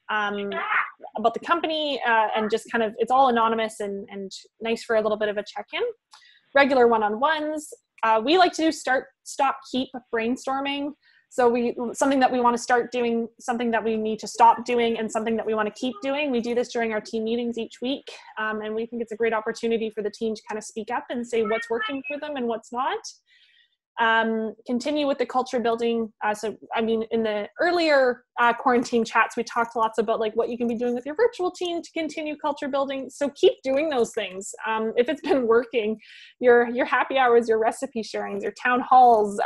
about the company, and just kind of, it's all anonymous and nice for a little bit of a check-in. Regular one-on-ones. We like to do start, stop, keep brainstorming. So something that we want to start doing, something that we need to stop doing, and something that we want to keep doing. We do this during our team meetings each week. And we think it's a great opportunity for the team to kind of speak up and say what's working for them and what's not. Continue with the culture building. In the earlier quarantine chats, we talked lots about like what you can be doing with your virtual team to continue culture building. So keep doing those things. If it's been working, your happy hours, your recipe sharings, your town halls,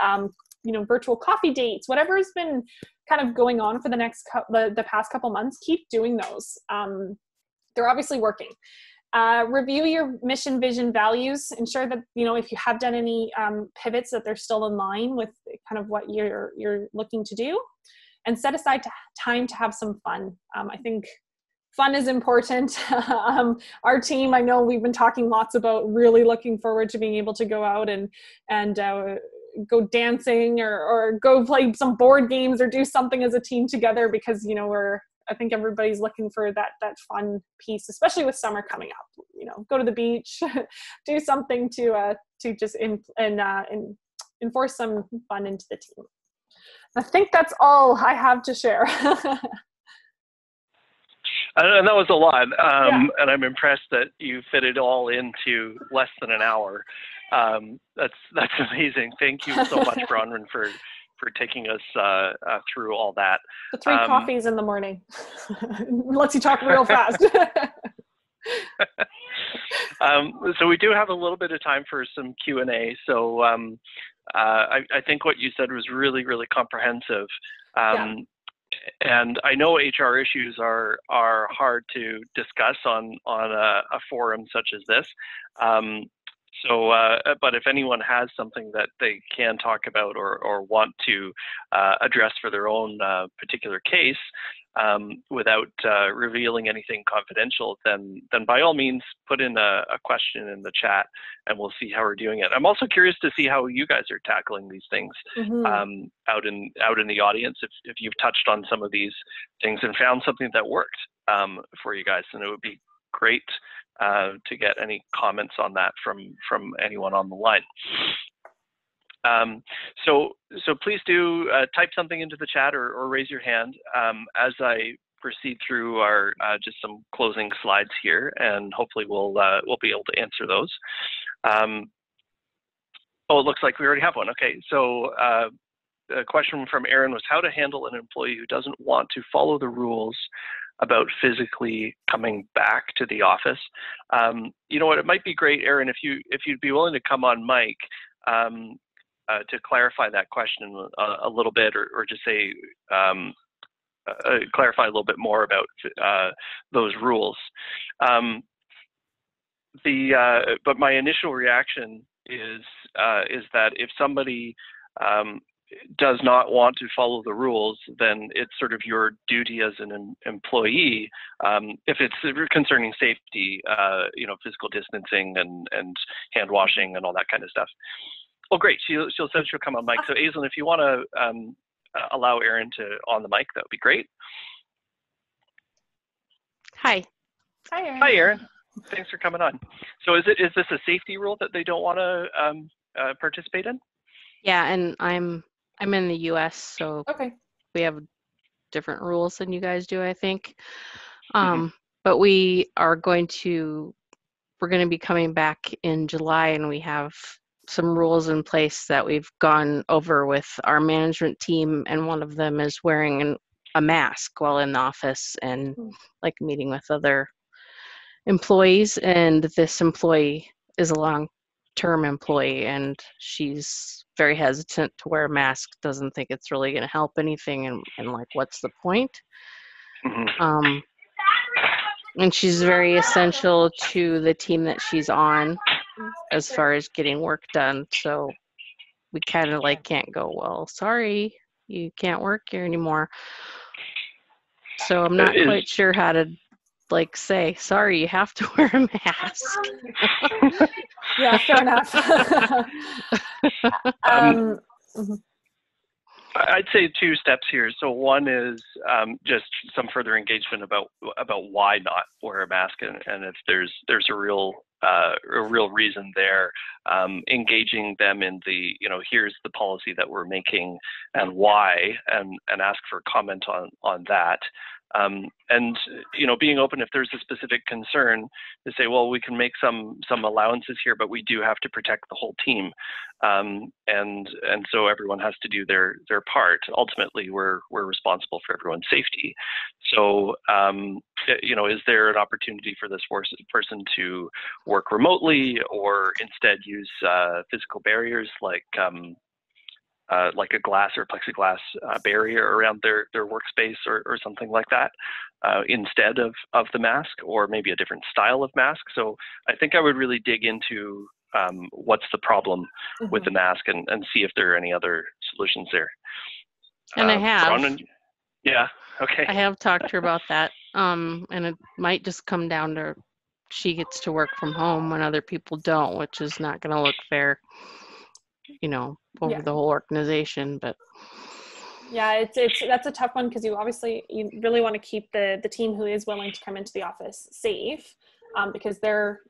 virtual coffee dates, whatever has been kind of going on for the past couple months, keep doing those. They're obviously working. Review your mission, vision, values. Ensure that, if you have done any pivots, that they're still in line with kind of what you're looking to do. And set aside time to have some fun. I think fun is important. Our team, I know we've been talking lots about really looking forward to being able to go out and go dancing or go play some board games or do something as a team together, because I think everybody's looking for that fun piece, especially with summer coming up. Go to the beach, do something to just enforce some fun into the team. I think that's all I have to share. And that was a lot, and I'm impressed that you fit it all into less than an hour. That's amazing. Thank you so much, Bronwen, for taking us through all that. The 3 coffees in the morning lets you talk real fast. So we do have a little bit of time for some Q&A. So I think what you said was really, really comprehensive. And I know HR issues are hard to discuss on a forum such as this. But if anyone has something that they can talk about or want to address for their own particular case without revealing anything confidential, then by all means put in a question in the chat, and we'll see how we're doing it. I'm also curious to see how you guys are tackling these things out in the audience. If you've touched on some of these things and found something that worked for you guys, and it would be great to get any comments on that from anyone on the line. So please do type something into the chat or raise your hand as I proceed through our just some closing slides here, and hopefully we'll be able to answer those. It looks like we already have one. Okay, so a question from Aaron was how to handle an employee who doesn't want to follow the rules about physically coming back to the office. You know what, it might be great, Aaron, if you'd be willing to come on mic to clarify that question a little bit, or just say, clarify a little bit more about those rules. But my initial reaction is that if somebody does not want to follow the rules, then it's sort of your duty as an employee, if it's concerning safety, physical distancing and hand washing and all that kind of stuff. Oh, great. She'll said she'll come on mic. So Aislinn, if you want to allow Aaron on the mic, that would be great. Hi. Hi, Aaron. Hi, Aaron. Thanks for coming on. So is this a safety rule that they don't want to participate in? Yeah, and I'm in the U.S., so okay. We have different rules than you guys do, I think. But we are going to we're going to be coming back in July, and we have some rules in place that we've gone over with our management team, and one of them is wearing a mask while in the office and like meeting with other employees. And this employee is a long-term employee, and she's very hesitant to wear a mask, doesn't think it's really going to help anything, and like, what's the point? And she's very essential to the team that she's on as far as getting work done. So we kind of like can't go, well, sorry, you can't work here anymore. So I'm not quite sure how to like say, sorry, you have to wear a mask. Yeah, fair enough. I'd say two steps here. So one is just some further engagement about why not wear a mask, and if there's a real reason there, engaging them in the, here's the policy that we're making and why, and ask for comment on that. And being open if there's a specific concern to say, well, we can make some allowances here, but we do have to protect the whole team, and so everyone has to do their part. Ultimately, we're responsible for everyone's safety. So is there an opportunity for this person to work remotely, or instead use physical barriers like a glass or plexiglass barrier around their workspace or something like that, instead of the mask, or maybe a different style of mask. So I think I would really dig into what's the problem with the mask, and see if there are any other solutions there. And I have. Bronwen, yeah, okay. I have talked to her about that, and it might just come down to she gets to work from home when other people don't, which is not going to look fair, over the whole organization. But yeah, that's a tough one, because you really want to keep the team who is willing to come into the office safe, because they're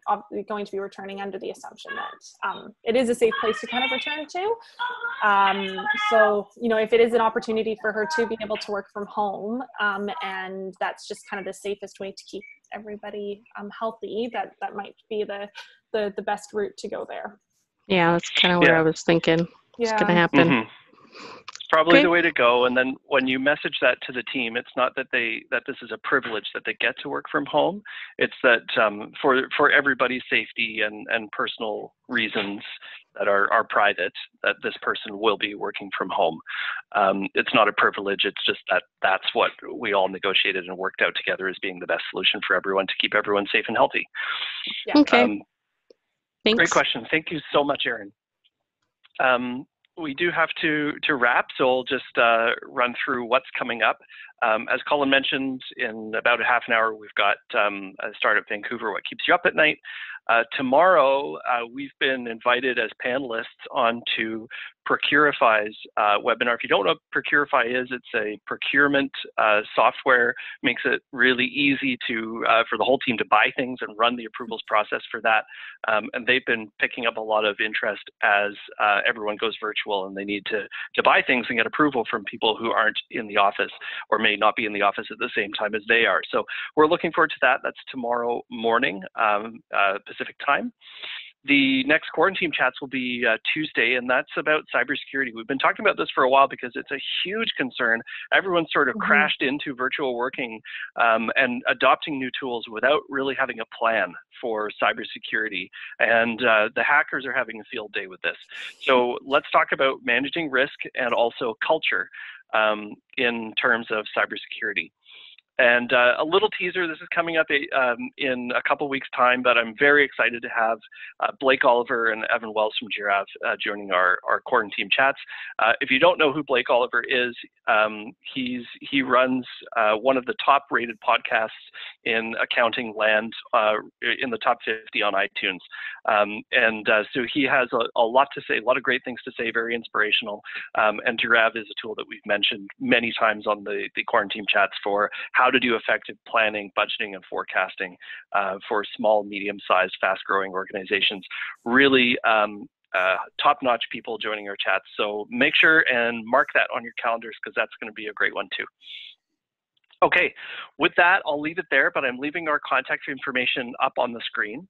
going to be returning under the assumption that it is a safe place to kind of return to. So if it is an opportunity for her to be able to work from home, and that's just kind of the safest way to keep everybody healthy, that might be the best route to go there. Yeah, that's kind of where I was thinking it's going to happen. Probably the way to go. And then when you message that to the team, it's not that this is a privilege that they get to work from home. It's that for everybody's safety and personal reasons that are private, that this person will be working from home. It's not a privilege. It's just that's what we all negotiated and worked out together as being the best solution for everyone to keep everyone safe and healthy. Yeah. Okay. Thanks. Great question. Thank you so much, Erin. We do have to wrap, so I'll just run through what's coming up. As Colin mentioned, in about a half an hour, we've got a Startup Vancouver, What Keeps You Up at Night. Tomorrow, we've been invited as panelists onto Procurify's webinar. If you don't know what Procurify is, it's a procurement software. Makes it really easy for the whole team to buy things and run the approvals process for that. And they've been picking up a lot of interest as everyone goes virtual and they need to buy things and get approval from people who aren't in the office or may not be in the office at the same time as they are. So we're looking forward to that. That's tomorrow morning, Pacific time. The next quarantine chats will be Tuesday, and that's about cybersecurity. We've been talking about this for a while because it's a huge concern. Everyone's sort of crashed into virtual working and adopting new tools without really having a plan for cybersecurity. And the hackers are having a field day with this. So let's talk about managing risk and also culture in terms of cybersecurity. And a little teaser, this is coming up in a couple weeks' time, but I'm very excited to have Blake Oliver and Evan Wells from Giraffe joining our quarantine chats. If you don't know who Blake Oliver is, he runs one of the top-rated podcasts in accounting land, in the top 50 on iTunes. So he has a lot to say, a lot of great things to say, very inspirational. And Giraffe is a tool that we've mentioned many times on the quarantine chats for how to do effective planning, budgeting, and forecasting for small, medium-sized, fast-growing organizations. Really top-notch people joining our chats. So make sure and mark that on your calendars, because that's going to be a great one too. Okay, with that, I'll leave it there, but I'm leaving our contact information up on the screen.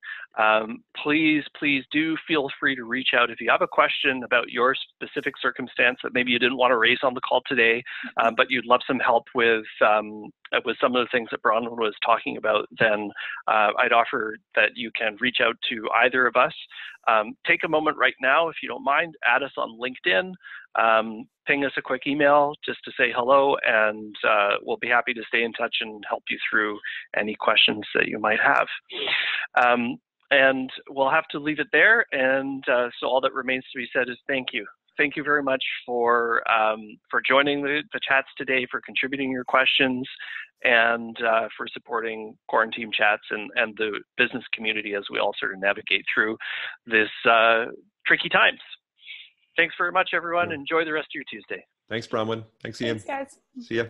Please do feel free to reach out if you have a question about your specific circumstance that maybe you didn't want to raise on the call today, but you'd love some help with some of the things that Bronwen was talking about. Then I'd offer that you can reach out to either of us. Take a moment right now, if you don't mind, add us on LinkedIn. Ping us a quick email just to say hello, and we'll be happy to stay in touch and help you through any questions that you might have. And we'll have to leave it there. And so all that remains to be said is thank you. Thank you very much for joining the chats today, for contributing your questions, and for supporting Quarantine Chats and the business community as we all sort of navigate through this tricky times. Thanks very much, everyone. Enjoy the rest of your Tuesday. Thanks, Bronwen. Thanks, Ian. Thanks, guys. See ya.